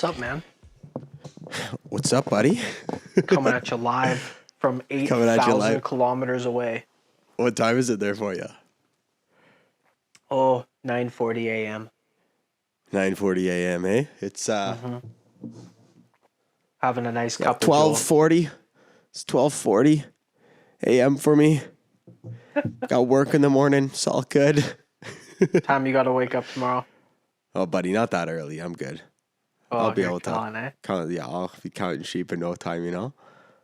up, man? What's up, buddy? Coming at you live from 8,000 kilometers away. What time is it there for you? Oh, 9:40 a.m. 9:40 a.m., eh? It's Having a nice cup of 12:40. It's 12:40 a.m. for me. Got work in the morning. It's all good. time you got to wake up tomorrow. Oh, buddy, not that early. I'm good. Oh, I'll be you're able to killing, eh? count. Yeah, I'll be counting sheep in no time, you know?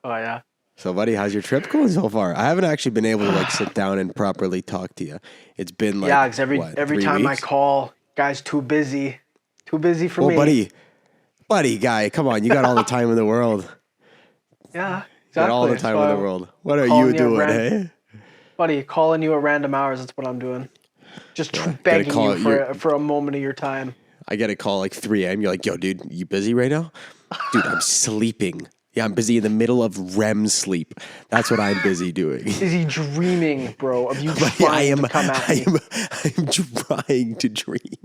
Oh, yeah. So, buddy, how's your trip going so far? I haven't actually been able to like sit down and properly talk to you. It's been like Yeah, because every 3 time I weeks? call, guy's too busy. Too busy for me. buddy, guy, come on, you got all the time in the world. Yeah, You got exactly. all the time in the world. What are calling you you doing, at hey? Buddy, calling you at random hours, that's what I'm doing. Just begging call you for a moment of your time. I get a call like 3 a.m. You're like, yo, dude, you busy right now? Dude, I'm sleeping. Yeah, I'm busy in the middle of REM sleep. That's what I'm busy doing. Is he dreaming, bro, of you trying to come at me? I'm trying to dream.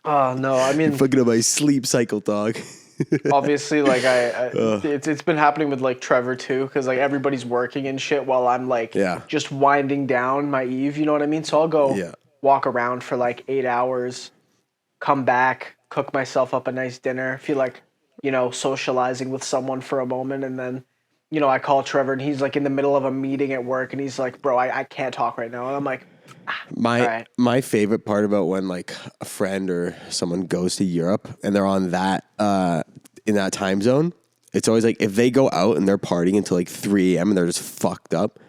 Oh, no, I mean... Fucking up my sleep cycle, dog. Obviously, like, it's been happening with, like, Trevor, too, because, like, everybody's working and shit while I'm, like, just winding down my eve, you know what I mean? So I'll go walk around for, like, 8 hours, come back, cook myself up a nice dinner, feel like, you know, socializing with someone for a moment, and then, you know, I call Trevor, and he's, like, in the middle of a meeting at work, and he's like, bro, I can't talk right now, and I'm like, My favorite part about when like a friend or someone goes to Europe and they're on that in that time zone, it's always like if they go out and they're partying until like 3 a.m. and they're just fucked up.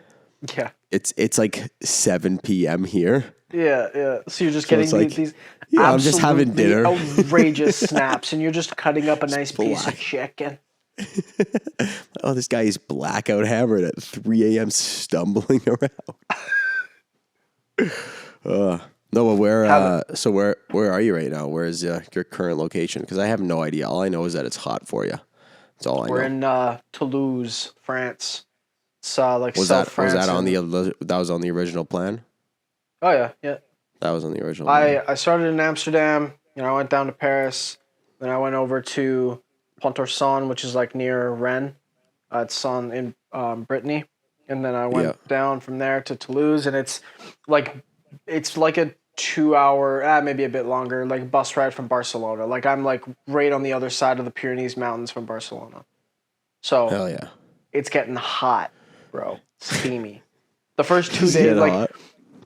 Yeah. It's like 7 p.m. here. Yeah. So you're just getting these I'm just having dinner. Outrageous snaps, and you're just cutting up a nice piece of chicken. Oh, this guy is blackout hammered at 3 a.m. stumbling around. No, but where are you right now? Where is your current location? Because I have no idea. All I know is that it's hot for you. That's all I know. We're in Toulouse, France. It's like South France. Was that on the original plan? Oh yeah. That was on the original plan. I started in Amsterdam. You know, I went down to Paris. Then I went over to Pont-à-Mousson, which is like near Rennes. It's in Brittany. And then I went down from there to Toulouse, and it's like a 2-hour, maybe a bit longer, like bus ride from Barcelona. Like I'm like right on the other side of the Pyrenees Mountains from Barcelona. So hell yeah, it's getting hot, bro. Steamy. The first 2 days, like, hot?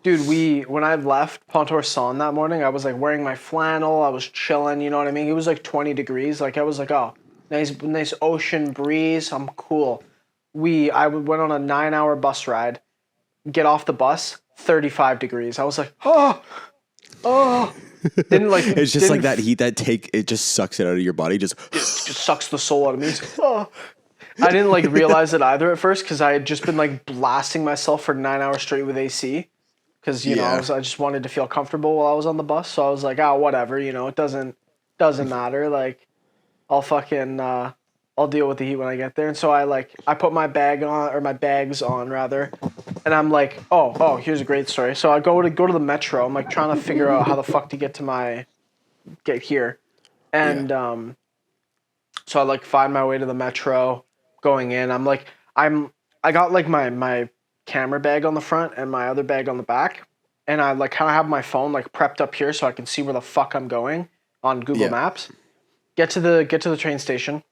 Dude, when I left Pont-à-Mousson that morning, I was like wearing my flannel. I was chilling. You know what I mean? It was like 20 degrees. Like I was like, oh, nice ocean breeze. I'm cool. I went on a 9-hour bus ride, get off the bus, 35 degrees. I was like, oh. It's just like that heat it just sucks it out of your body. It just sucks the soul out of me. Oh. I didn't like realize it either at first because I had just been like blasting myself for 9 hours straight with AC. Because, you know, I just wanted to feel comfortable while I was on the bus. So I was like, whatever, you know, it doesn't matter. Like, I'll fucking... I'll deal with the heat when I get there. And so I put my bags on rather. And I'm like, oh, here's a great story. So I go to the metro. I'm like trying to figure out how the fuck to get here. And so I like find my way to the metro going in. I'm like, I got like my camera bag on the front and my other bag on the back. And I like kind of have my phone like prepped up here so I can see where the fuck I'm going on Google Maps. Get to the train station.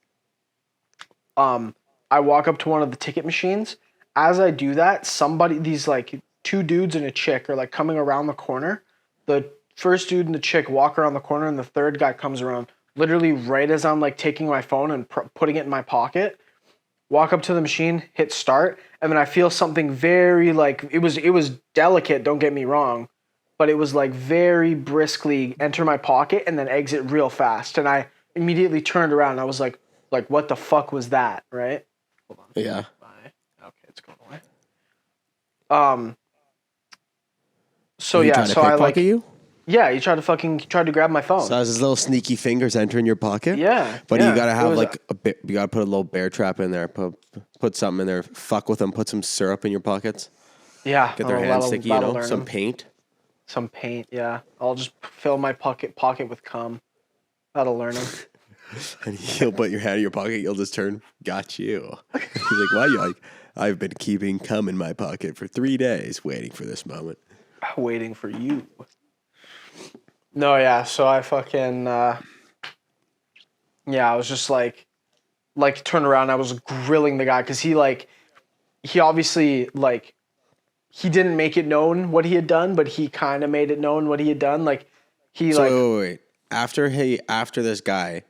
I walk up to one of the ticket machines. As I do that, these like 2 dudes and a chick are like coming around the corner. The first dude and the chick walk around the corner, and the third guy comes around literally right as I'm like taking my phone and putting it in my pocket. Walk up to the machine, hit start, and then I feel something very like it was delicate. Don't get me wrong, but it was like very briskly enter my pocket and then exit real fast. And I immediately turned around. And I was like, what the fuck was that, right? Hold on. Yeah. Okay, it's going away. So yeah, so I like you? Yeah, he tried to grab my phone. So that was his little sneaky fingers entering your pocket. Yeah, but you gotta have like you gotta put a little bear trap in there. Put something in there. Fuck with them. Put some syrup in your pockets. Yeah, Get their hands sticky. Some paint. Some paint, yeah. I'll just fill my pocket with cum. That'll learn him. And he'll put your hand in your pocket. You'll just turn, got you. He's like, why? You're like, I've been keeping cum in my pocket for 3 days, waiting for this moment. Waiting for you. No, yeah. So I fucking, yeah, I was just like turned around. I was grilling the guy because he obviously like, he didn't make it known what he had done, but he kind of made it known what he had done. Like, he So wait. After this guy,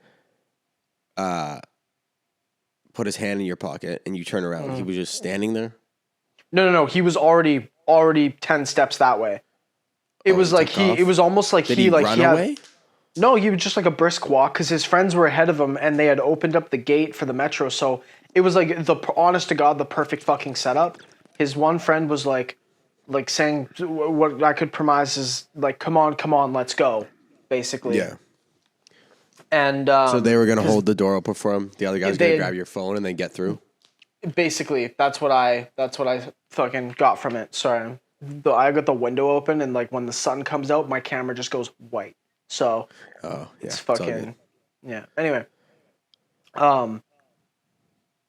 put his hand in your pocket and you turn around, he was just standing there. No. He was already 10 steps that way. It was like it was almost like Did he run away? No, he was just like a brisk walk because his friends were ahead of him and they had opened up the gate for the metro. So it was like honest to God, the perfect fucking setup. His one friend was like saying what I could premise is like, come on, let's go, basically. Yeah. And so they were gonna hold the door open for him. The other guy was gonna grab your phone and then get through. Basically, that's what I fucking got from it. Sorry, I got the window open and like when the sun comes out, my camera just goes white. So it's fucking yeah. Anyway,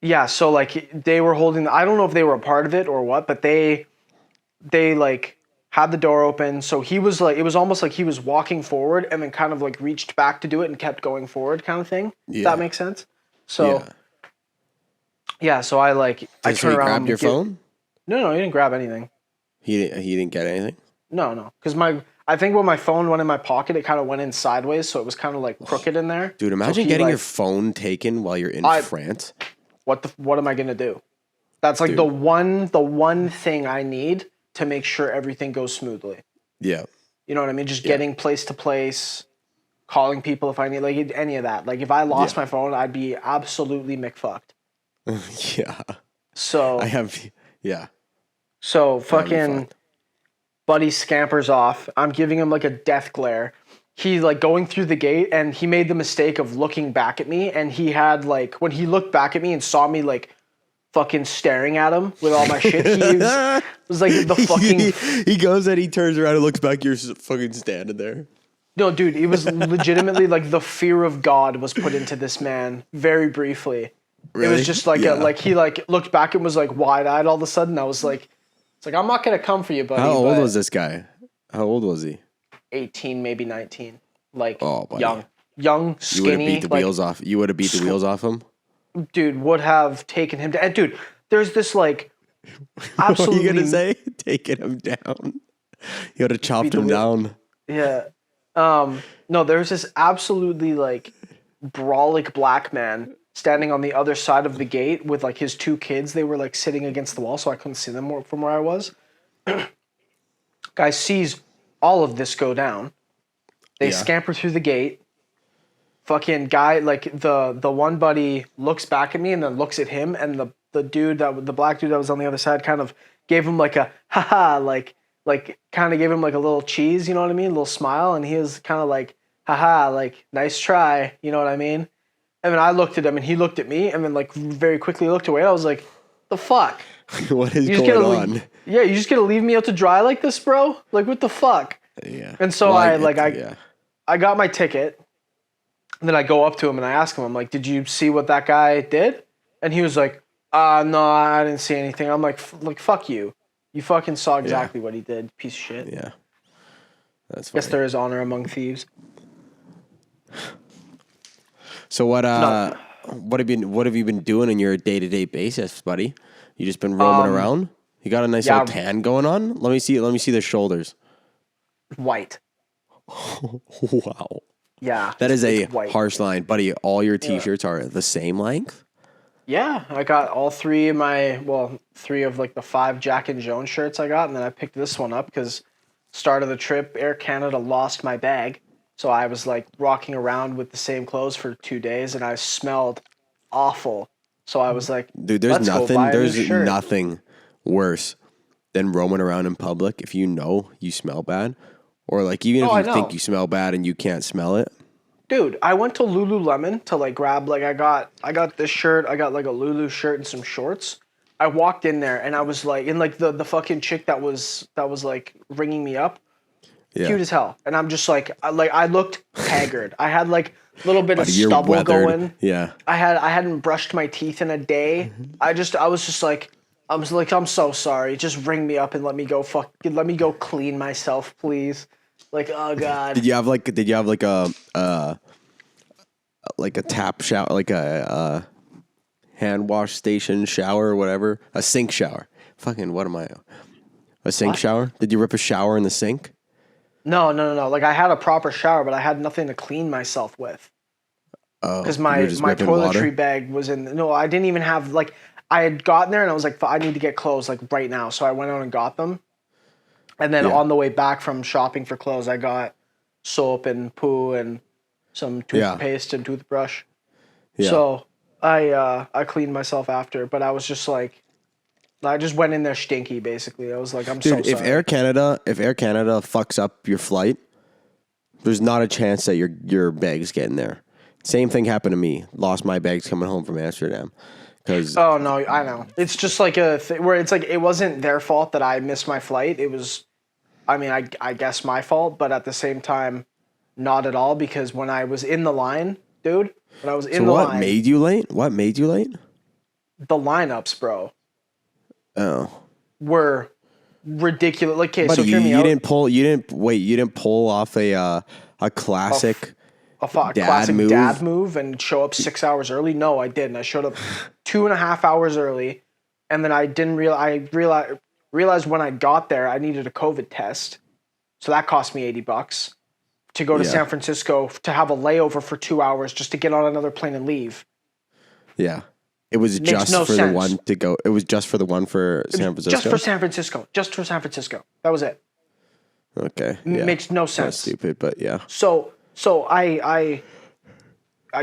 yeah. So like they were holding. I don't know if they were a part of it or what, but they like had the door open. So he was like, it was almost like he was walking forward and then kind of like reached back to do it and kept going forward, kind of thing. Yeah. If that makes sense. So yeah. So I like I turned around. Grabbed your phone? No, he didn't grab anything. He didn't get anything. No, because I think when my phone went in my pocket, it kind of went in sideways, so it was kind of like crooked in there. Dude, imagine getting your phone taken while you're in France. What am I gonna do? That's like the one thing I need to make sure everything goes smoothly. Yeah. You know what I mean? Just getting place to place, calling people if I need, like any of that. Like if I lost my phone, I'd be absolutely McFucked. Yeah. So yeah. So fucking buddy scampers off. I'm giving him like a death glare. He like going through the gate and he made the mistake of looking back at me, and he had like when he looked back at me and saw me like fucking staring at him with all my shit, he was like the fucking he goes and he turns around and looks back, you're fucking standing there. No, dude, it was legitimately like the fear of God was put into this man very briefly. Really? It was just like he like looked back and was like wide-eyed all of a sudden. I was like, it's like, I'm not gonna come for you, buddy. How old was this guy? How old was he? 18, maybe 19. Like young, skinny. You would have beat the wheels off. You would have beat the wheels off him. Dude, would have taken him down. Dude, there's this like absolutely. What are you gonna say? Taking him down. You would have chopped him down. Yeah. No, there's this absolutely like brolic black man standing on the other side of the gate with like his two kids. They were like sitting against the wall, so I couldn't see them from where I was. Guy sees all of this go down. They scamper through the gate. Fucking guy, like the one buddy looks back at me and then looks at him, and the black dude that was on the other side kind of gave him like a haha, like kind of gave him like a little cheese, you know what I mean? A little smile, and he was kind of like haha, like nice try, you know what I mean? And then I looked at him and he looked at me and then like very quickly looked away. I was like, the fuck? What is going on? Yeah, you just gonna leave me out to dry like this, bro? Like what the fuck? Yeah. And so I got my ticket. And then I go up to him and I ask him, I'm like, did you see what that guy did? And he was like, no, I didn't see anything. I'm like, fuck you. You fucking saw exactly what he did, piece of shit. Yeah. That's funny. Guess there is honor among thieves. So what have you been doing in your day-to-day basis, buddy? You just been roaming around? You got a nice little tan going on? Let me see the shoulders. White. Wow. Yeah. That is a harsh line. Buddy, all your t-shirts are the same length? Yeah, I got all three of like the 5 Jack and Jones shirts I got, and then I picked this one up because start of the trip, Air Canada lost my bag. So I was like rocking around with the same clothes for 2 days, and I smelled awful. So I was like, dude, there's nothing worse than roaming around in public if you know you smell bad, or like even if you think you smell bad and you can't smell it. Dude, I went to Lululemon to like grab like I got this shirt, I got like a Lulu shirt and some shorts. I walked in there and I was like, and like the fucking chick that was like ringing me up. Yeah. cute as hell. And I'm just like I looked haggard. I had like a little bit of Buddy, you're stubble weathered. going. Yeah. I hadn't brushed my teeth in a day. I was just like, I'm so sorry. Just ring me up and let me go clean myself, please. Like, oh God. Did you have like a tap shower, like a hand wash station shower or whatever? A sink shower. Fucking what am I? A sink shower? Did you rip a shower in the sink? No. Like I had a proper shower, but I had nothing to clean myself with. Oh, Because you were my just my ripping toiletry water? bag was in. No, I didn't even have like. I had gotten there and I was like, I need to get clothes like right now. So I went out and got them. And then Yeah. on the way back from shopping for clothes, I got soap and poo and some toothpaste and toothbrush. Yeah. So I cleaned myself after, but I was just like, I just went in there stinky. Basically, I was like, I'm so Dude, sorry. if Air Canada fucks up your flight, there's not a chance that your bags getting there. Same thing happened to me. Lost my bags coming home from Amsterdam. Because Oh no, I know. It's just like a thing where it's like it wasn't their fault that I missed my flight. It was, I mean, I guess my fault, but at the same time, not at all because when I was in the line, dude, when I was in the what line, made you late? What made you late? the lineups, bro, Oh, were ridiculous. Like, okay, but so hear me you out. didn't pull off a classic A classic dad move and show up 6 hours early. No, I didn't. I showed up 2.5 hours early, and then I didn't realized when I got there I needed a COVID test, so that cost me $80 to go to Yeah. San Francisco to have a layover for 2 hours just to get on another plane and leave. Yeah. It was Makes just no for sense. the one to go. It was just for the one for San Francisco. Just for San Francisco. Just for San Francisco. That was it. Okay. Yeah. Makes no That's sense. stupid, but yeah. So I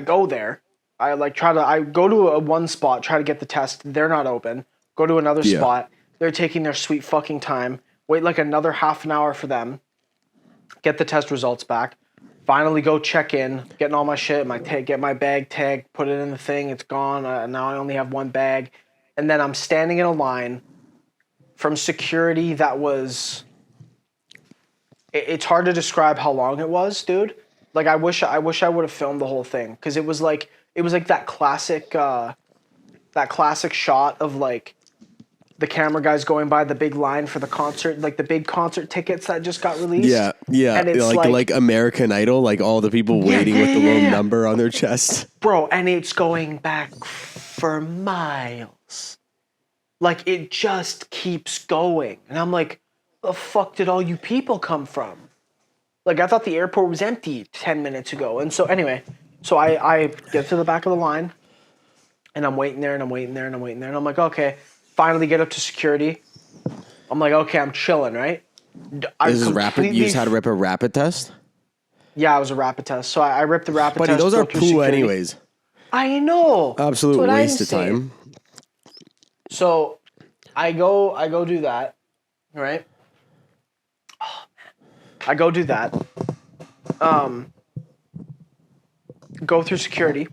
go there. I go to a one spot, try to get the test. They're not open. Go to another Yeah. spot. They're taking their sweet fucking time. Wait like another half an hour for them. Get the test results back. Finally go check in, getting all my shit, get my bag tagged, put it in the thing. It's gone. Now I only have one bag. And then I'm standing in a line from security that was... It's hard to describe how long it was, dude. Like I wish I would have filmed the whole thing because it was like that classic shot of like the camera guys going by the big line for the concert, like the big concert tickets that just got released. Yeah. Yeah. And it's like American Idol, like all the people waiting with the little number on their chest. Bro, and it's going back for miles. Like it just keeps going. And I'm like, the fuck did all you people come from? Like I thought the airport was empty 10 minutes ago. And so anyway, so I get to the back of the line and I'm waiting there and I'm waiting there and I'm waiting there. And I'm like, okay, finally get up to security. I'm like, okay, I'm chilling, right? This is rapid. You just had to rip a rapid test? Yeah, it was a rapid test. So I ripped the rapid test. Buddy, those go are through poo security. anyways. I know. Absolute That's what waste I'm of saying. time. So I go do that, right? Oh, man. I go do that. Go through security.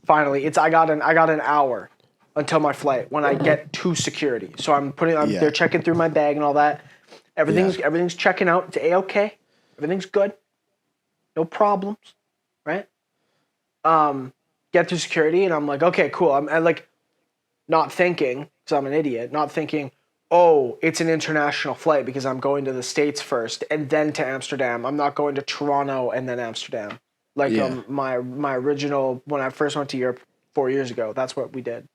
Finally, I got an hour until my flight when I get to security. So they're checking through my bag and all that. Everything's checking out. It's A-okay. Everything's good. No problems, right? Get through security and I'm like, okay, cool. I'm like not thinking, because I'm an idiot, not thinking, oh, it's an international flight because I'm going to the States first and then to Amsterdam. I'm not going to Toronto and then Amsterdam. Like my original, when I first went to Europe 4 years ago, that's what we did.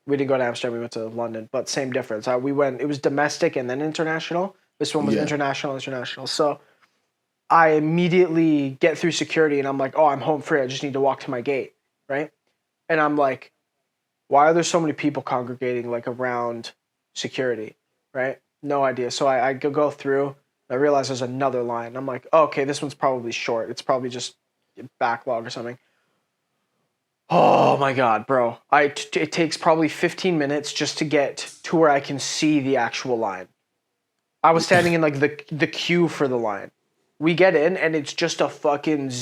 We didn't go to Amsterdam, we went to London, but same difference. It was domestic and then international. This one was international. So I immediately get through security and I'm like, oh, I'm home free. I just need to walk to my gate, right? And I'm like, why are there so many people congregating like around security, right? No idea. So I go through. I realize there's another line. I'm like, oh, okay, this one's probably short. It's probably just backlog or something. Oh my God, bro. It takes probably 15 minutes just to get to where I can see the actual line. I was standing in like the queue for the line. We get in and it's just a fucking,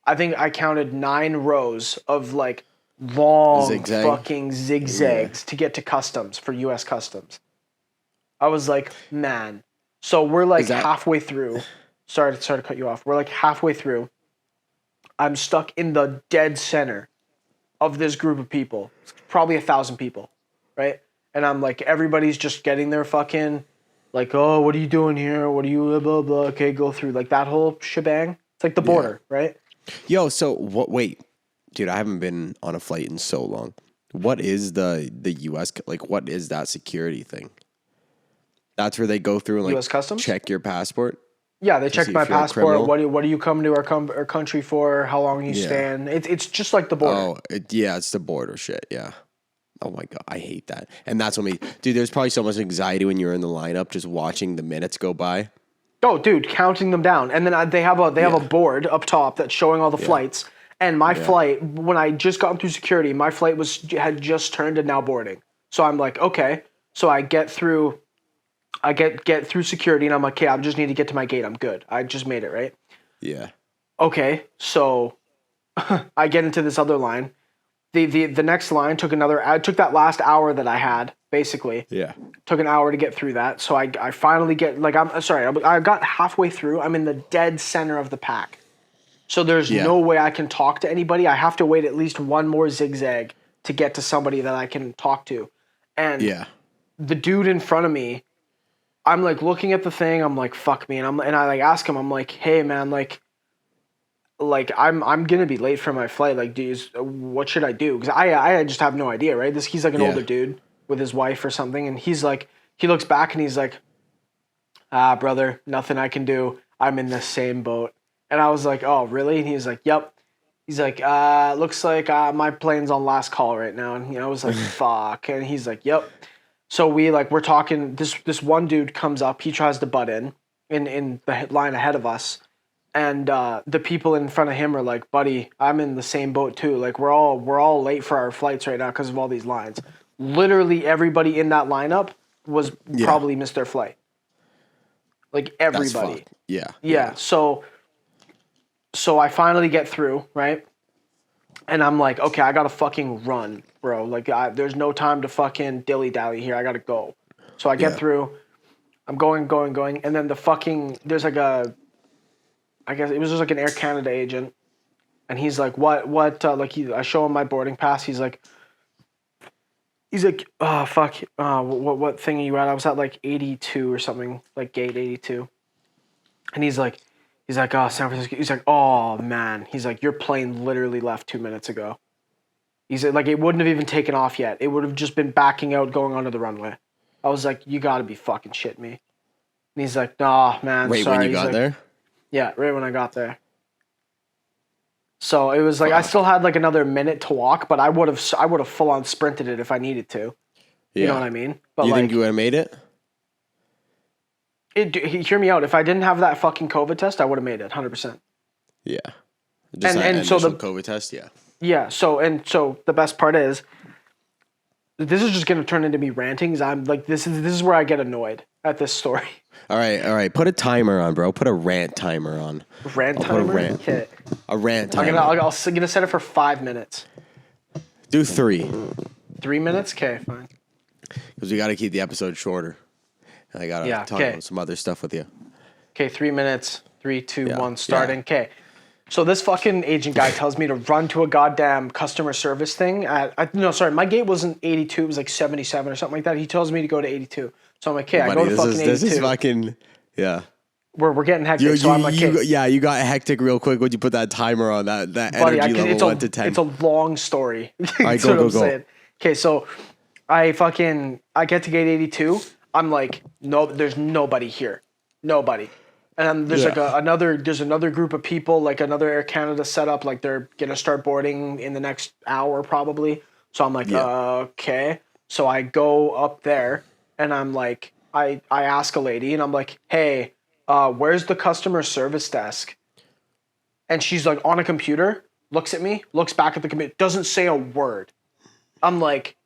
I think I counted 9 rows of like long fucking zigzags to get to customs for US customs. I was like, man, So we're like that- halfway through. Sorry to cut you off. We're like halfway through. I'm stuck in the dead center of this group of people. It's probably 1,000 people, right? And I'm like, everybody's just getting their fucking, like, oh, what are you doing here? What are you, blah, blah, blah. Okay, go through. Like that whole shebang. It's like the border, right? Yo, so what? Wait, dude, I haven't been on a flight in so long. What is the U.S. like? What is that security thing? That's where they go through and like U.S. Customs? check your passport. Yeah, they check see my if you're a passport. criminal? What do you come to our country for? How long you stand? It's just like the border. It's the border shit. Yeah. Oh my god, I hate that. And that's what me, dude. There's probably so much anxiety when you're in the lineup, just watching the minutes go by. Oh, dude, counting them down, and then they have a board up top that's showing all the flights. And my flight, when I just got through security, my flight had just turned to now boarding. So I'm like, okay. So I get through security, and I'm like, okay, I just need to get to my gate. I'm good. I just made it, right? Yeah. Okay, so I get into this other line. The next line I took that last hour that I had, basically. Yeah. Took an hour to get through that. So I finally get, like, I got halfway through. I'm in the dead center of the pack. So there's no way I can talk to anybody. I have to wait at least one more zigzag to get to somebody that I can talk to. And the dude in front of me, I'm like looking at the thing, I'm like, fuck me. And I like ask him, I'm like, hey man, like I'm gonna be late for my flight. Like, what should I do? Because I just have no idea, right? He's like an older dude with his wife or something, and he's like, he looks back and he's like, brother, nothing I can do. I'm in the same boat. And I was like, oh really? And he's like, yep. He's like, looks like my plane's on last call right now. And I was like, fuck. And he's like, yep. So we're talking. This one dude comes up. He tries to butt in the line ahead of us. And the people in front of him are like, buddy, I'm in the same boat too. Like we're all late for our flights right now because of all these lines. Literally everybody in that lineup was probably missed their flight. Like everybody. Yeah. So I finally get through, right? And I'm like, okay, I gotta fucking run, bro. Like there's no time to fucking dilly-dally here. I gotta go. So I get through. I'm going. And then there's like I guess it was just like an Air Canada agent, and he's like, "What?" I show him my boarding pass. He's like, "Oh fuck, what thing are you at?" I was at like 82 or something, like gate 82, and he's like, "Oh, San Francisco." He's like, "Oh man," he's like, "Your plane literally left 2 minutes ago." He's like, "It wouldn't have even taken off yet. It would have just been backing out, going onto the runway." I was like, "You got to be fucking shitting me." And he's like, "Nah, man." Wait, sorry. when you got there? Yeah, right when I got there. So it was like I still had like another minute to walk, but I would have full on sprinted it if I needed to. You know what I mean? But you think you would have made it? Hear me out. If I didn't have that fucking COVID test, I would have made it 100%. Yeah. Just and so the COVID test, Yeah. So the best part is, this is just gonna turn into me ranting. Cause I'm like, this is where I get annoyed at this story. All right. Put a timer on, bro. Put a rant timer on. Rant timer? Put a rant. Okay. A rant timer. I'm gonna set it for 5 minutes. Do 3. 3 minutes? Okay, fine. Because we got to keep the episode shorter. And I got to talk about some other stuff with you. Okay, 3 minutes. 3, 2, 1, starting. Okay. So this fucking agent guy tells me to run to a goddamn customer service thing my gate wasn't 82, it was like 77 or something like that. He tells me to go to 82. So I'm like, okay, I go to fucking 82. This is fucking, We're getting hectic, so I'm like, okay. You got hectic real quick when you put that timer on that Buddy, energy level 1 to 10. It's a long story. All right, go. Okay, so I get to gate 82. I'm like, no, there's nobody here. Nobody. And there's another group of people, like another Air Canada setup, like they're gonna start boarding in the next hour probably. So I'm like, okay. So I go up there and I'm like, I ask a lady and I'm like, hey, where's the customer service desk? And she's like on a computer, looks at me, looks back at the computer, doesn't say a word. I'm like,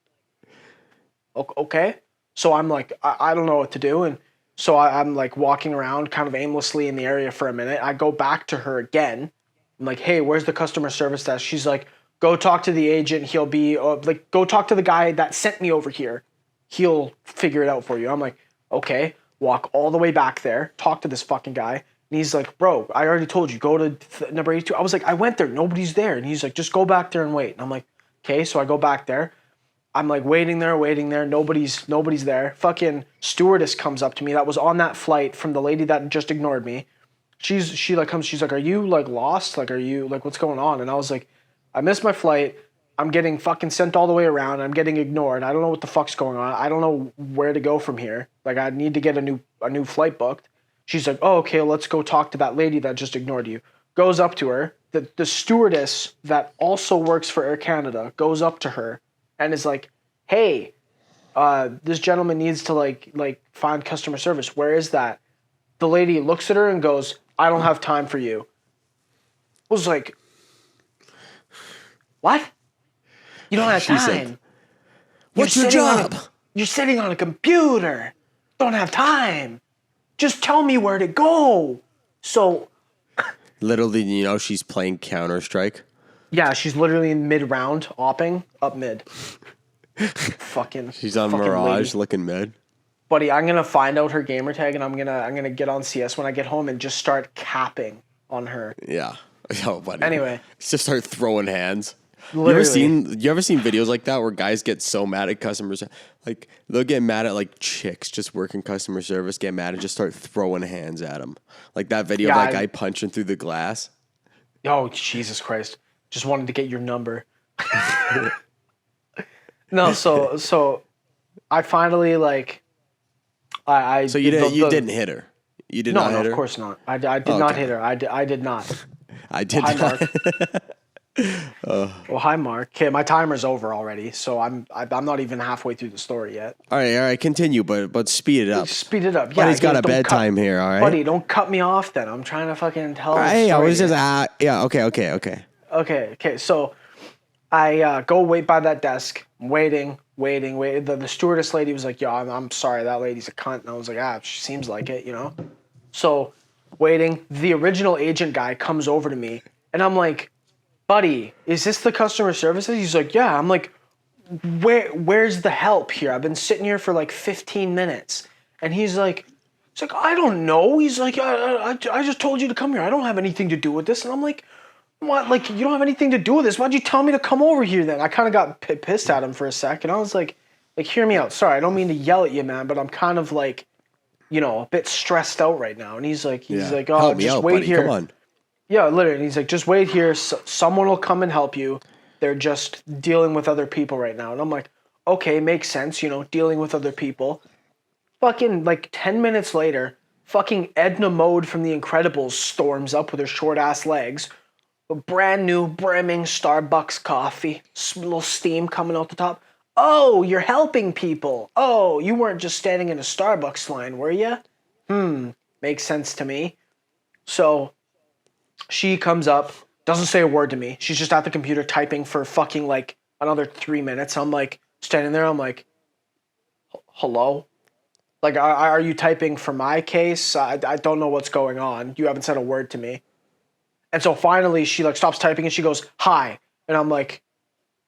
okay. So I'm like, I don't know what to do. And so I'm like walking around kind of aimlessly in the area for a minute. I go back to her again. I'm like, hey, where's the customer service desk? She's like, go talk to the agent. He'll be go talk to the guy that sent me over here. He'll figure it out for you. I'm like, okay. walk all the way back there, talk to this fucking guy. And he's like, bro, I already told you, go to number 82. I was like, I went there. Nobody's there. And he's like, just go back there and wait. And I'm like, okay. So I go back there. I'm like waiting there. Nobody's there. Fucking stewardess comes up to me that was on that flight from the lady that just ignored me. She like comes, she's like, are you like lost? Like, are you like, what's going on? And I was like, I missed my flight. I'm getting fucking sent all the way around. I'm getting ignored. I don't know what the fuck's going on. I don't know where to go from here. Like, I need to get a new flight booked. She's like, oh, okay, let's go talk to that lady that just ignored you. Goes up to her. The stewardess that also works for Air Canada goes up to her and is like, hey, this gentleman needs to like find customer service. Where is that? The lady looks at her and goes, I don't have time for you. I was like, what? You don't have time. Said, what's your job? You're sitting on a computer. Don't have time. Just tell me where to go. So. Little did you know she's playing Counter-Strike. Yeah, she's literally in mid-round, opping, up mid. Fucking. She's on fucking Mirage lady. looking mid. Buddy, I'm gonna find out her gamer tag and I'm gonna get on CS when I get home and just start capping on her. Yeah. Oh, buddy. Anyway. Just start throwing hands. Literally. You ever seen videos like that where guys get so mad at customers? Like, they'll get mad at, like, chicks just working customer service, get mad and just start throwing hands at them. Like that video of that guy punching through the glass. Oh, Jesus Christ. Just wanted to get your number. No, so I finally, like, So you didn't hit her? You did not hit her? No, of course not. I did not hit her. I did not. I did Hi, not. Mark. Well, hi, Mark. Okay, my timer's over already, so I'm not even halfway through the story yet. All right, continue, but speed it up. Speed it up. Yeah, Buddy's got a bedtime here, all right? Buddy, don't cut me off then. I'm trying to fucking tell the Hey, I story was just, here. okay. So I go wait by that desk, waiting. The stewardess lady was like, yo, I'm sorry, that lady's a cunt. And I was like, she seems like it, you know? So waiting, the original agent guy comes over to me, and I'm like, buddy, is this the customer services? He's like, yeah. I'm like, where's the help here? I've been sitting here for like 15 minutes. And he's like, I don't know. He's like, I just told you to come here. I don't have anything to do with this. And I'm like, what? Like, you don't have anything to do with this. Why'd you tell me to come over here then? I kind of got pissed at him for a sec. And I was like, hear me out. Sorry, I don't mean to yell at you, man, but I'm kind of like, a bit stressed out right now. And he's like, oh, help me just out, wait buddy. here. Come on. Yeah, literally. And he's like, just wait here. Someone will come and help you. They're just dealing with other people right now. And I'm like, okay, makes sense, dealing with other people. Fucking, like, 10 minutes later, fucking Edna Mode from The Incredibles storms up with her short-ass legs. A brand new, brimming Starbucks coffee. Little steam coming out the top. Oh, you're helping people. Oh, you weren't just standing in a Starbucks line, were you? Makes sense to me. So she comes up, doesn't say a word to me. She's just at the computer typing for fucking like another 3 minutes. I'm like standing there. I'm like, hello? Like, are you typing for my case? I don't know what's going on. You haven't said a word to me. And so finally she like stops typing and she goes, hi. And I'm like,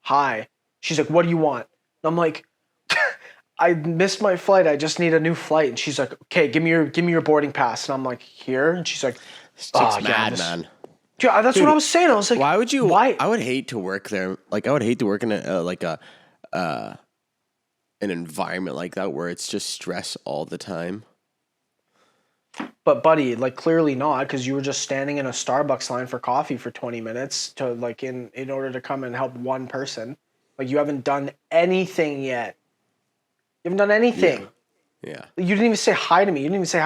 hi. She's like, what do you want? And I'm like, I missed my flight. I just need a new flight. And she's like, okay, give me your boarding pass. And I'm like, here? And she's like, mad, man. Yeah, that's what I was saying. I was like, why would you? Why? I would hate to work there. Like, I would hate to work in an environment like that where it's just stress all the time. But buddy, like clearly not, because you were just standing in a Starbucks line for coffee for 20 minutes to like in order to come and help one person. Like, you haven't done anything yet. You haven't done anything. Yeah. You didn't even say hi to me. You didn't even say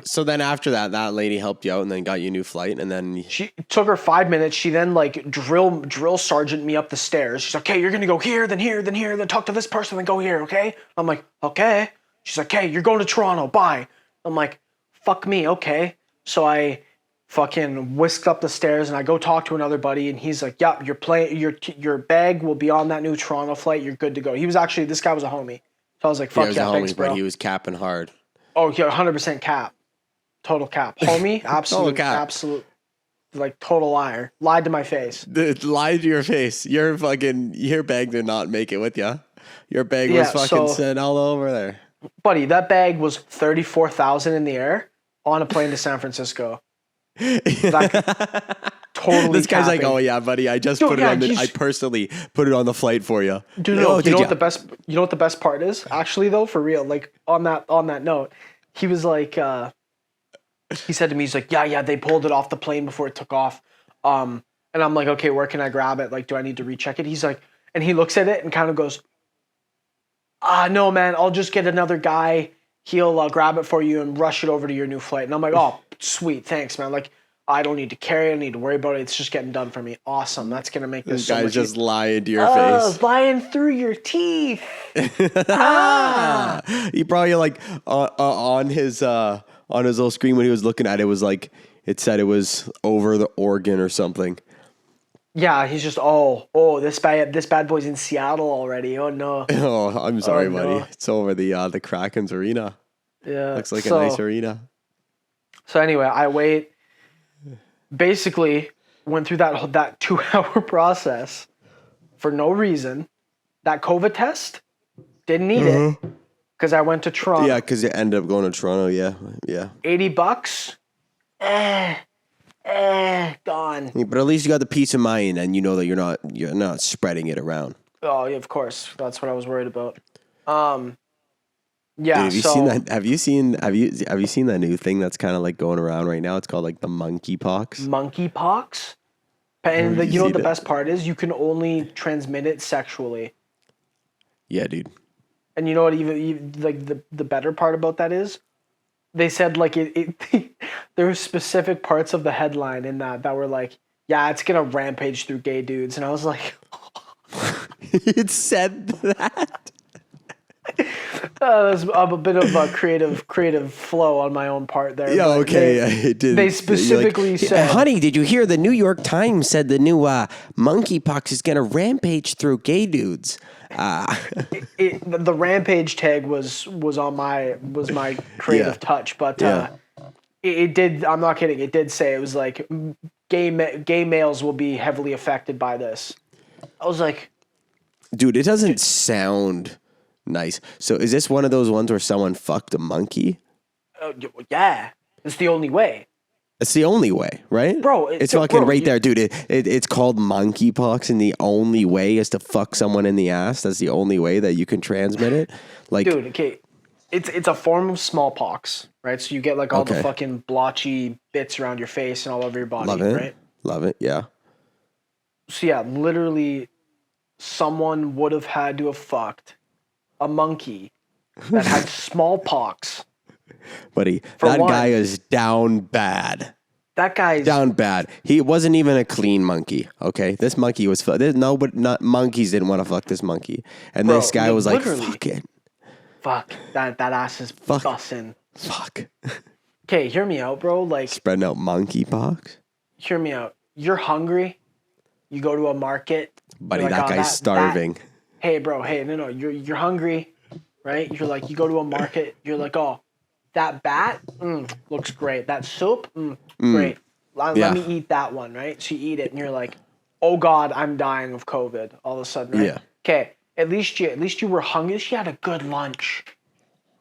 So then after that lady helped you out and then got you a new flight, and then she took her 5 minutes. She then like drill sergeant me up the stairs. She's like, okay, you're gonna go here, then here, then here, then talk to this person, then go here, okay? I'm like, okay. She's like, okay, you're going to Toronto, bye. I'm like, fuck me, okay. So I fucking whisked up the stairs and I go talk to another buddy, and he's like, yep, your bag will be on that new Toronto flight. You're good to go. This guy was a homie. So I was like, fuck yeah, thanks, bro. But he was capping hard. Oh, yeah, 100% cap. Total cap. Homie, absolute, like, total liar. Lied to my face. Lied to your face. Your bag did not make it with you. Your bag was fucking sitting all over there. Buddy, that bag was 34,000 in the air on a plane to San Francisco. That totally This guy's like, tapping. oh yeah, buddy, I just Dude, put it yeah, on he's- I personally put it on the flight for you. Dude, Oh, no, you did know ya? what the best you know what the best part is? Actually though, for real, like on that note, he was like he said to me, he's like, yeah, they pulled it off the plane before it took off. And I'm like, okay, where can I grab it? Like, do I need to recheck it? He's like, and he looks at it and kind of goes, no, man, I'll just get another guy. He'll grab it for you and rush it over to your new flight. And I'm like, oh, sweet, thanks, man. Like, I don't need to carry it. I don't need to worry about it. It's just getting done for me. Awesome. That's going to make this This so guy's much just easier. lying to your face. Lying through your teeth. He probably like on his little screen when he was looking at it was like it said it was over the Oregon or something. Yeah, he's just, this bad boy's in Seattle already. Oh, no. Oh, I'm sorry, no. buddy. It's over the Kraken's arena. Yeah. Looks like a nice arena. So anyway, I wait. Basically, went through that 2-hour process for no reason. That COVID test, didn't need it because I went to Toronto. Yeah, because it ended up going to Toronto. Yeah. $80. Gone. Yeah, but at least you got the peace of mind, and you know that you're not spreading it around. Oh, yeah, of course. That's what I was worried about. Yeah. Dude, have you seen that? Have you seen that new thing that's kind of like going around right now? It's called like the monkeypox. Monkeypox? And you know what the that? best part is? You can only transmit it sexually. Yeah, dude. And you know what? Even like the better part about that is, they said like it there were specific parts of the headline in that were like, yeah, it's gonna rampage through gay dudes, and I was like, It said that. there's a bit of a creative flow on my own part there. Yeah, but okay. It did. They specifically said, honey, did you hear the New York Times said the new monkeypox is gonna rampage through gay dudes? The rampage tag was my creative touch, but it did. I'm not kidding. It did say it was like gay males will be heavily affected by this. I was like, dude, it doesn't sound nice. So is this one of those ones where someone fucked a monkey? yeah, it's the only way. It's the only way, right? Bro, it's fucking right there, dude. It's called monkeypox, and the only way is to fuck someone in the ass. That's the only way that you can transmit it. Like, dude, okay, it's a form of smallpox, right? So you get like all the fucking blotchy bits around your face and all over your body, right? Love it, yeah. So yeah, literally, someone would have had to have fucked a monkey that had smallpox. Buddy, that guy is down bad. That guy's down bad. He wasn't even a clean monkey. Okay, this monkey was monkeys didn't want to fuck this monkey, and this guy was like, "Fuck it, fuck that ass is bussin'." Fuck. Okay, hear me out, bro. Like spreading out monkeypox. Hear me out. You're hungry. You go to a market. Buddy, that guy's starving. Hey, bro. Hey, no. You're hungry, right? You're like, you go to a market. You're like, oh, that bat looks great. That soup, great. Let me eat that one, right? So you eat it, and you're like, oh God, I'm dying of COVID. All of a sudden, right? Yeah. Okay. At least you were hungry. At least you had a good lunch.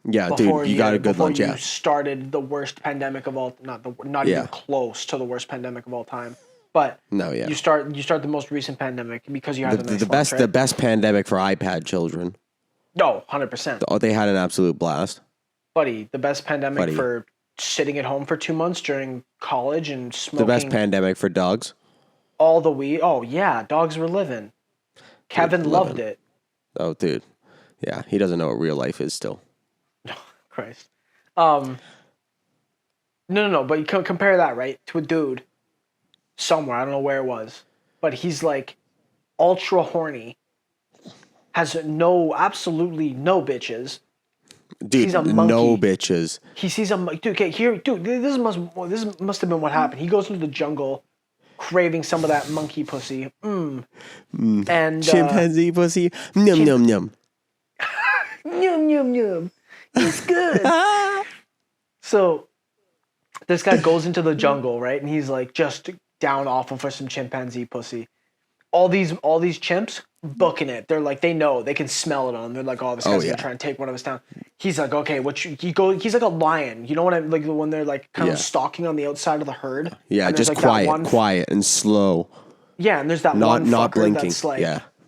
Yeah, dude, you got a good lunch. Before you started the worst pandemic of all, not even close to the worst pandemic of all time. But you start the most recent pandemic because you had a nice lunch, right? The best pandemic for iPad children. No, 100%. Oh, they had an absolute blast. Buddy, the best pandemic for sitting at home for 2 months during college and smoking. The best pandemic for dogs. All the weed. Oh yeah, dogs were living. Kevin loved it. Oh, dude. Yeah, he doesn't know what real life is still. Christ. No. But you compare that, right, to a dude somewhere. I don't know where it was, but he's like ultra horny, has absolutely no bitches. Dude, he's a monkey. No bitches. He sees a dude. Okay, this must have been what happened. He goes into the jungle, craving some of that monkey pussy. And chimpanzee pussy. Yum yum yum. Yum yum yum. It's good. So this guy goes into the jungle, right? And he's like just down awful for some chimpanzee pussy. all these chimps booking it. They're like, they know, they can smell it on them. They're like, oh, this guy's gonna try and take one of us down. He's like, okay, he's like a lion. You know what I like when they're like kind of stalking on the outside of the herd. Yeah, just like quiet and slow. Yeah, and there's that one not fucker blinking. that's like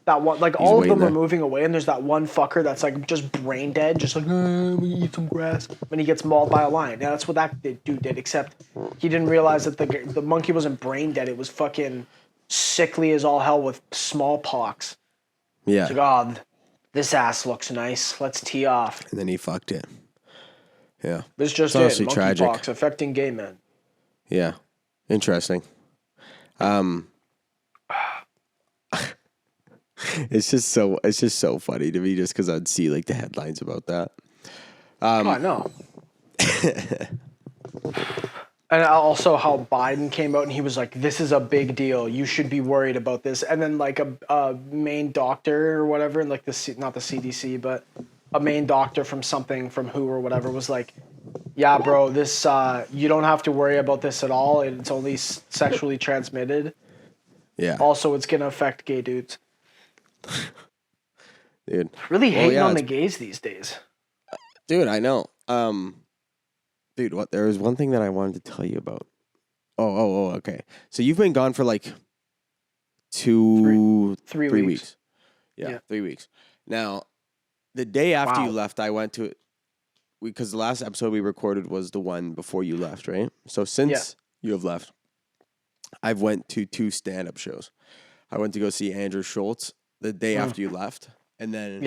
that one, like all of them are moving away, and there's that one fucker that's like just brain dead, just like we eat some grass when he gets mauled by a lion. Yeah, that's what that dude did. Except he didn't realize that the monkey wasn't brain dead; it was fucking sickly as all hell with smallpox. Yeah. It's like, oh, this ass looks nice. Let's tee off. And then he fucked it. Yeah. It's just honestly tragic. Monkeypox affecting gay men. Yeah. Interesting. It's just so funny to me just because I'd see like the headlines about that. I know. And also how Biden came out and he was like, this is a big deal. You should be worried about this. And then like a main doctor or whatever, and like not the CDC, but a main doctor from WHO or whatever was like, yeah, bro, this, you don't have to worry about this at all. It's only sexually transmitted. Yeah. Also, it's going to affect gay dudes. Dude. Really hating on the gays these days. Dude, I know. Dude, there was one thing that I wanted to tell you about. Oh, okay. So you've been gone for like three weeks. Yeah, 3 weeks. Now, the day after you left, I went to it because the last episode we recorded was the one before you left, right? So since you have left, I've went to 2 stand-up shows. I went to go see Andrew Schultz the day after you left, and then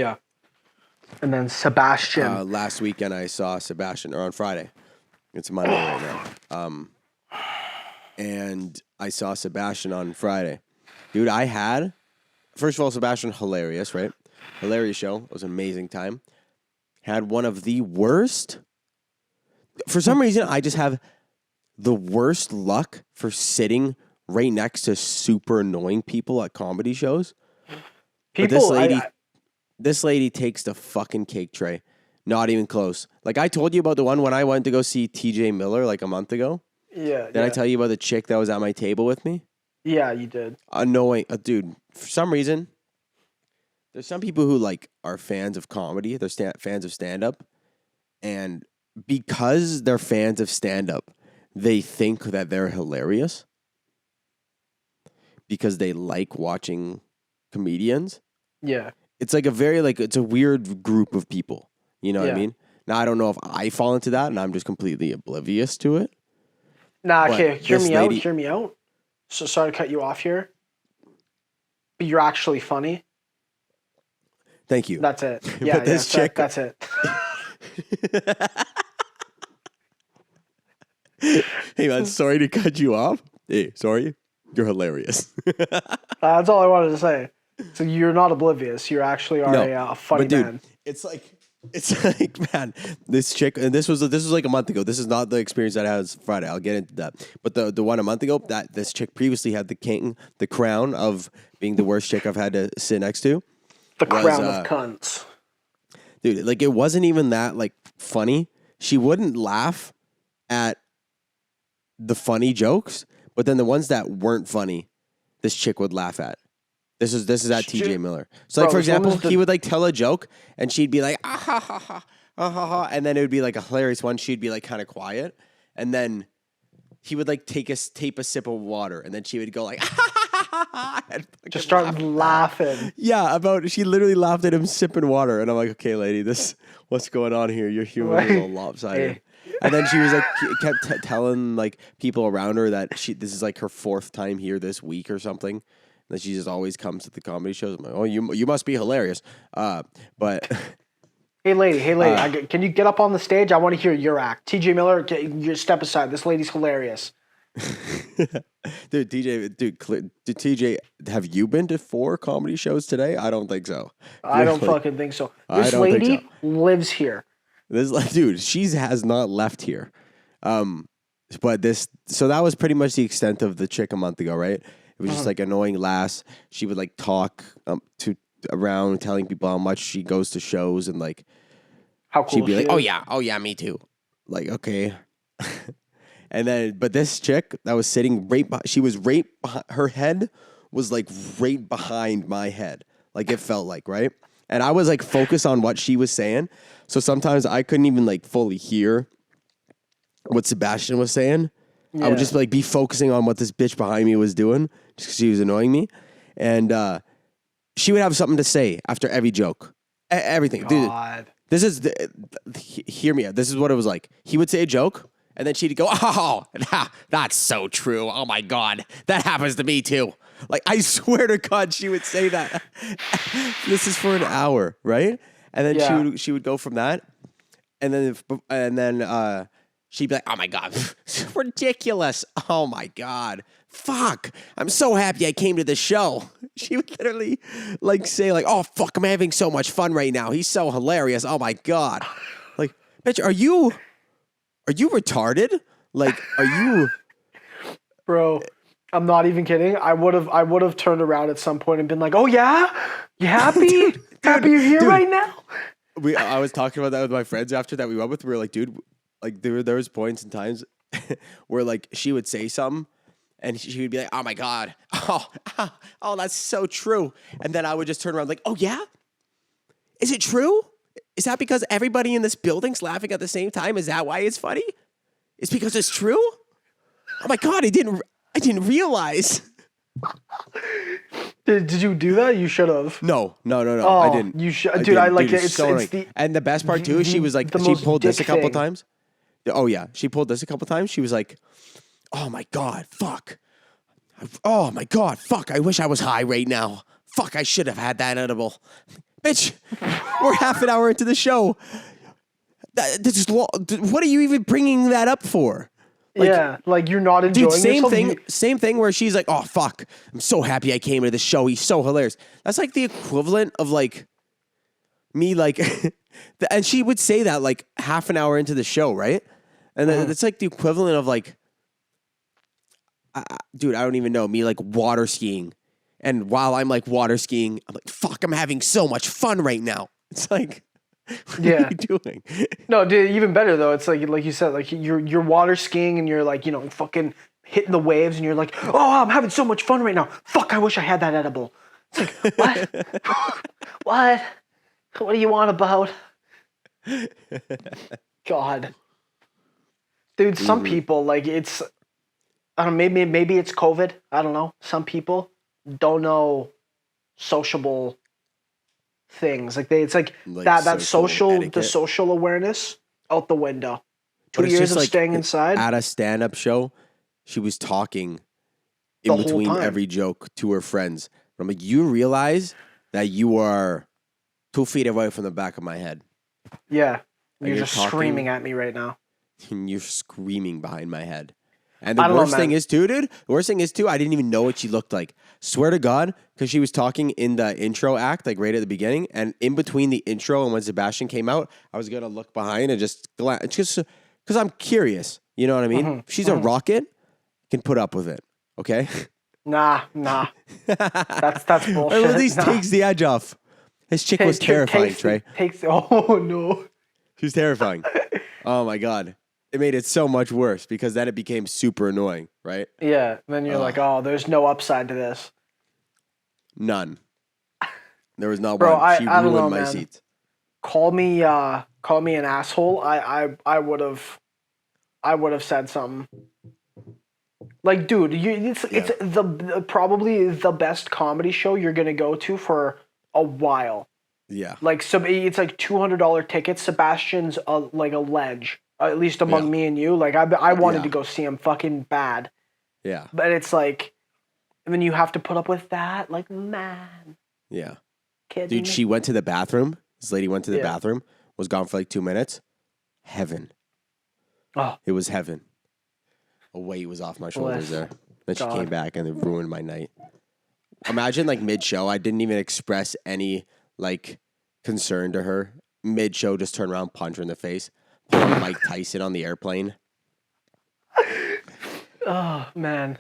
and then Sebastian. Last weekend I saw Sebastian, or on Friday. It's Monday right now. And I saw Sebastian on Friday. Dude, first of all, Sebastian, hilarious, right? Hilarious show. It was an amazing time. Had one of the worst. For some reason, I just have the worst luck for sitting right next to super annoying people at comedy shows. This lady takes the fucking cake tray. Not even close. Like I told you about the one when I went to go see TJ Miller like a month ago. Yeah. Did I tell you about the chick that was at my table with me? Yeah, you did. Annoying. Dude, for some reason, there's some people who like are fans of comedy. They're fans of stand-up. And because they're fans of stand-up, they think that they're hilarious. Because they like watching comedians. Yeah. It's like it's a weird group of people. You know what I mean? Now, I don't know if I fall into that and I'm just completely oblivious to it. Nah, okay, hear me out. So sorry to cut you off here. But you're actually funny. Thank you. That's it. Yeah, this chick. That's it. Hey, man, sorry to cut you off. Hey, sorry. You're hilarious. That's all I wanted to say. So you're not oblivious. You actually are a funny man. It's like, man, this chick, and this was like a month ago. This is not the experience that I had Friday. I'll get into that. But the one a month ago, that this chick previously had the crown of being the worst chick I've had to sit next to. The crown of cunts. Dude, like it wasn't even that like funny. She wouldn't laugh at the funny jokes, but then the ones that weren't funny, this chick would laugh at. This is at TJ Miller. So like, for example, he would like tell a joke and she'd be like, ah, ha, ha, ha, ah, ha, ha. And then it would be like a hilarious one. She'd be like kind of quiet. And then he would like tape a sip of water. And then she would go like, ah, ha, ha, ha, ha, and just start laughing. Yeah, she liteliterally laughed at him sipping water. And I'm like, okay, lady, what's going on here? Your humor is a little lopsided. And then she was like, kept telling like people around her that this is like her 4th time here this week or something. That she just always comes to the comedy shows. I'm like, oh, you must be hilarious. But hey, lady, can you get up on the stage? I want to hear your act. TJ Miller, you step aside. This lady's hilarious. Dude, TJ, have you been to 4 comedy shows today? I don't think so. I don't fucking think so. This lady lives here. Dude, she has not left here. But so that was pretty much the extent of the chick a month ago, right? It was just like annoying lass. She would like talk around telling people how much she goes to shows and like how cool she'd be like, oh yeah, me too. Like, okay. And then, but this chick that was sitting she was right behind, her head was like right behind my head. Like it felt like, right? And I was like focused on what she was saying. So sometimes I couldn't even like fully hear what Sebastian was saying. I would just like be focusing on what this bitch behind me was doing just because she was annoying me. And she would have something to say after every joke. Everything. God. Dude, this is, hear me out. This is what it was like. He would say a joke and then she'd go, oh, that's so true. Oh my God. That happens to me too. Like, I swear to God, she would say that. This is for an hour, right? And then she would go from that. And then she'd be like, oh my God, it's ridiculous. Oh my God. Fuck. I'm so happy I came to the show. She would literally like say like, oh fuck, I'm having so much fun right now. He's so hilarious. Oh my God. Like, bitch, are you retarded? Like, are you? Bro, I'm not even kidding. I would have turned around at some point and been like, "Oh yeah, you happy? Happy you're here right now?" I was talking about that with my friends after that we went with. We were like, dude, like there was points and times where like she would say something and she would be like, "Oh my God, oh, that's so true," and then I would just turn around like, "Oh yeah, is it true? Is that because everybody in this building's laughing at the same time? Is that why it's funny? It's because it's true? Oh my God, I didn't realize." Did you do that? You should have. No, Oh, I didn't. You should, I dude. I didn't. like Dude, it. It's so it's annoying. And the best part too is she was like, she most pulled this a dick couple thing. times. Oh yeah, she pulled this a couple times. She was like, "Oh my God, fuck. Oh my God, fuck. I wish I was high right now. Fuck, I should have had that edible." Bitch, we're half an hour into the show. What are you even bringing that up for? Like, yeah, like you're not enjoying dude, same yourself. same thing where she's like, "Oh fuck, I'm so happy I came to the show. He's so hilarious." That's like the equivalent of like me, like, and she would say that like half an hour into the show, right? And that's like the equivalent of like, dude, I don't even know, me like water skiing, and while I'm like water skiing, I'm like, "Fuck, I'm having so much fun right now." It's like, what are you doing? No, dude, even better though. It's like you said, like you're water skiing and you're like, fucking hitting the waves and you're like, "Oh, I'm having so much fun right now. Fuck, I wish I had that edible." It's like, what? What? What do you want about? God. Dude, some people like it's I don't know, maybe it's COVID. I don't know. Some people don't know sociable things. Like it's like that etiquette. the social awareness out the window. But 2 it's years just of like staying inside. at a stand-up show, she was talking in The whole between time. every joke to her friends. I'm like, you realize that you are 2 feet away from the back of my head. Yeah. And You're you're just talking- screaming at me right now. And you're screaming behind my head. And the I don't know, worst thing man. is, too, dude, the worst thing is, too, I didn't even know what she looked like. Swear to God, because she was talking in the intro act, like right at the beginning, and in between the intro and when Sebastian came out, I was going to look behind and just because I'm curious. You know what I mean? She's a rocket, can put up with it, okay? Nah. That's bullshit. Or at least takes the edge off. This chick was terrifying, Trey. Oh, no. She was terrifying. Oh, my God. It made it so much worse because then it became super annoying, right? Yeah. Then you're like, oh, there's no upside to this. None. There was not Bro, one. She I don't ruined know, my man. seats. Call me an asshole. I would have said something. Like, dude, it's the probably the best comedy show you're gonna go to for a while. Yeah. Like, so it's like $200 tickets. Sebastian's like a ledge, at least among me and you. Like, I wanted to go see him fucking bad. Yeah. But it's like, and then you have to put up with that. Like, man. Yeah. Kidding Dude, me? she went to the bathroom. This lady went to the bathroom, was gone for like 2 minutes. Heaven. Oh. It was heaven. A weight was off my shoulders there. Then she came back and it ruined my night. Imagine like mid-show, I didn't even express any like concern to her. Mid-show, just turn around, punch her in the face. Pull a Mike Tyson on the airplane. Oh, man.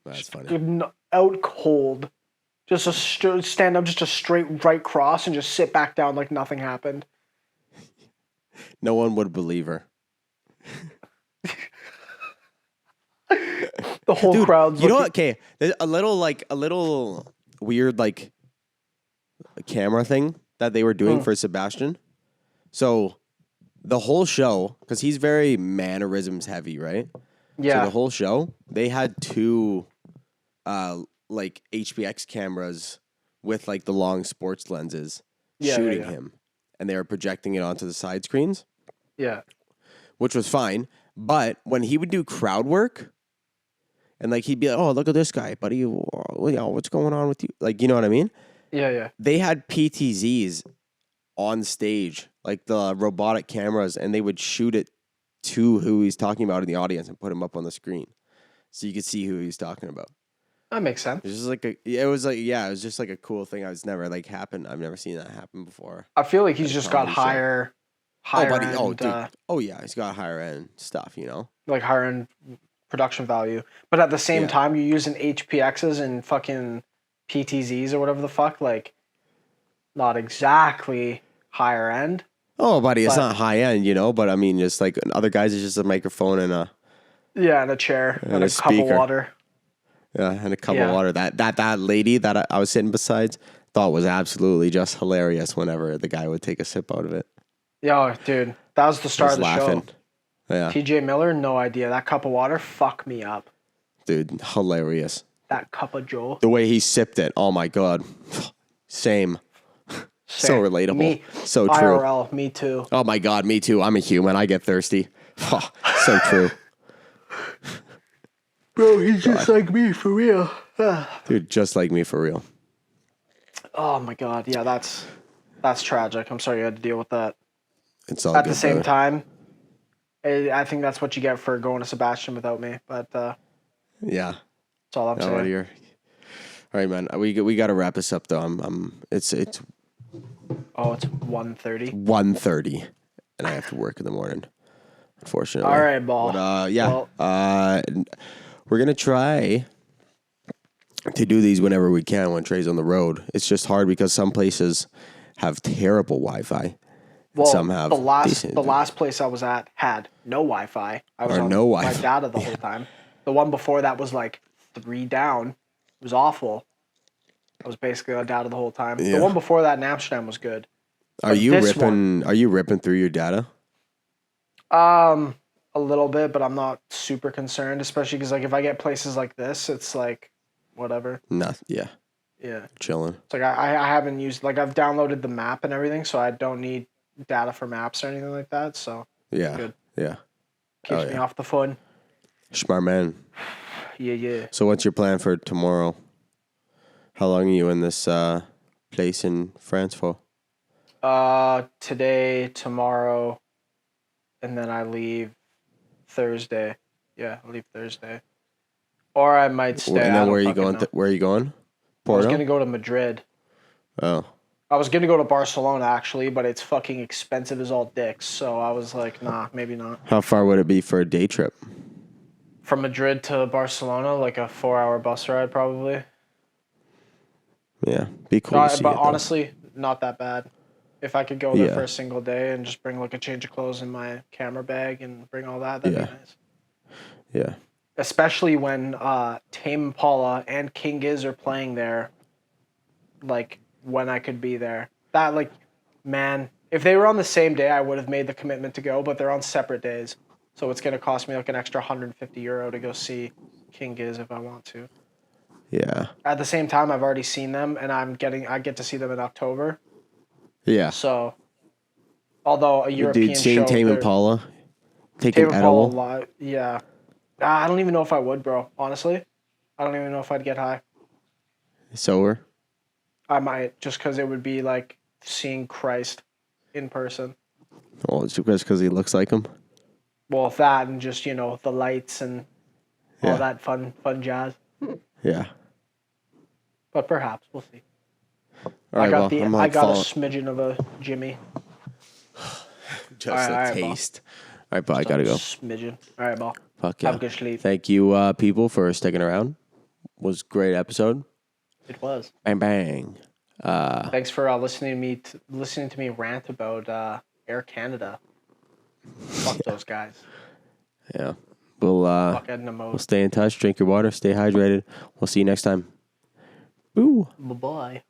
That's funny. Out cold. Just stand up, just a straight right cross, and just sit back down like nothing happened. No one would believe her. The The whole Dude, crowd's you know looking. what? Okay, there's a little weird like camera thing that they were doing for Sebastian. So the whole show, because he's very mannerisms heavy, right? So Yeah. the whole show, they had two like HPX cameras with like the long sports lenses shooting Yeah. him, and they were projecting it onto the side screens, Yeah. which was fine. But when he would do crowd work, and like he'd be like, "Oh, look at this guy, buddy. What's going on with you?" Like, you know what I mean? Yeah. They had PTZs on stage, like the robotic cameras, and they would shoot it to who he's talking about in the audience and put him up on the screen, so you could see who he's talking about. That makes sense. It was just like a cool thing. I've never seen that happen before. I feel like he's just got comedy show. higher Buddy. end, Oh, dude. Oh, yeah. He's got higher end stuff, you know? like higher end production value. But at the same Yeah. time, you're using HPXs and fucking PTZs or whatever the fuck, like not exactly higher end. Oh, buddy. It's But- not high end, you know? But I mean, just like other guys, it's just a microphone and a Yeah, and a chair and a a cup of speaker. water. cup Yeah. of water. That lady that I was sitting beside thought was absolutely just hilarious whenever the guy would take a sip out of it. Yo, dude, that was the start Just of the laughing. show. Yeah. TJ Miller, no idea. That cup of water, fuck me up. Dude, hilarious. That cup of Joe. The way he sipped it. Oh, my God. Same. So relatable. Me, So true. IRL, me too. Oh my God, me too. I'm a human. I get thirsty. So true. Bro, he's just like me, for real. Dude, just like me for real. Oh my God, yeah, that's tragic. I'm sorry you had to deal with that. It's all At good, the same brother. time, I think that's what you get for going to Sebastian without me. But that's Yeah. all I'm No, saying. you're... All right, man. We got to wrap this up though. It's Oh, it's 1:30. 1:30 and I have to work in the morning. Unfortunately. All right, ball. But yeah. Well, We're going to try to do these whenever we can when Trey's on the road. It's just hard because some places have terrible Wi-Fi. well, some have the decent. last place I was at had no Wi-Fi. I was Or on no my Wi-Fi. data the whole time. The one before that was like 3 down. It was awful. I was basically on data the whole time. Yeah. The one before that in Amsterdam was good. Are you this ripping through your data? A little bit, but I'm not super concerned, especially because like if I get places like this, it's like whatever. No, yeah, Yeah, chilling. it's like I haven't used, like I've downloaded the map and everything, so I don't need data for maps or anything like that. So Yeah, Good. yeah. keeps me off the phone. Smart man. Yeah. So what's your plan for tomorrow? How long are you in this place in France for? Today, tomorrow, and then I leave Thursday. Yeah, I leave Thursday. Or I might stay. And I then don't where are you fucking going? know. Where are you going? I was Porto? gonna go to Madrid. Oh, I was gonna go to Barcelona actually, but it's fucking expensive as all dicks. So I was like, nah, maybe not. how far would it be for a day trip? From Madrid to Barcelona, like a 4-hour bus ride probably. Yeah, be cool to see But it, though. honestly, not that bad. If I could go there Yeah. for a single day and just bring like a change of clothes in my camera bag and bring all that, that'd Yeah. be nice. Yeah, Especially when Tame Impala and King Giz are playing there, like when I could be there. That like, man, if they were on the same day, I would have made the commitment to go, but they're on separate days. So it's going to cost me like an extra €150 to go see King Giz if I want to. yeah, At the same time, I've already seen them, and I get to see them in October. yeah. So, although a European Dude, seeing show, Tame they're- Impala, take Tame an Impala edible. live, yeah. I don't even know if I would, bro. Honestly, I don't even know if I'd get high. Sober. I might, just because it would be like seeing Christ in person. Oh, it's just because he looks like him. Well, that and just the lights and all Yeah. that fun jazz. Yeah. But perhaps we'll see. All right, I got I'm I like got a falling- smidgen of a Jimmy. just all right, a all right, taste. All right, but I gotta go. Smidgen. All right, ball. Fuck yeah. Have a good sleep. Thank you, people, for sticking around. Was a great episode. It was. Bang bang. Thanks for listening to me rant about Air Canada. Fuck those guys. Yeah. We'll stay in touch. Drink your water. Stay hydrated. We'll see you next time. Boo. Bye-bye.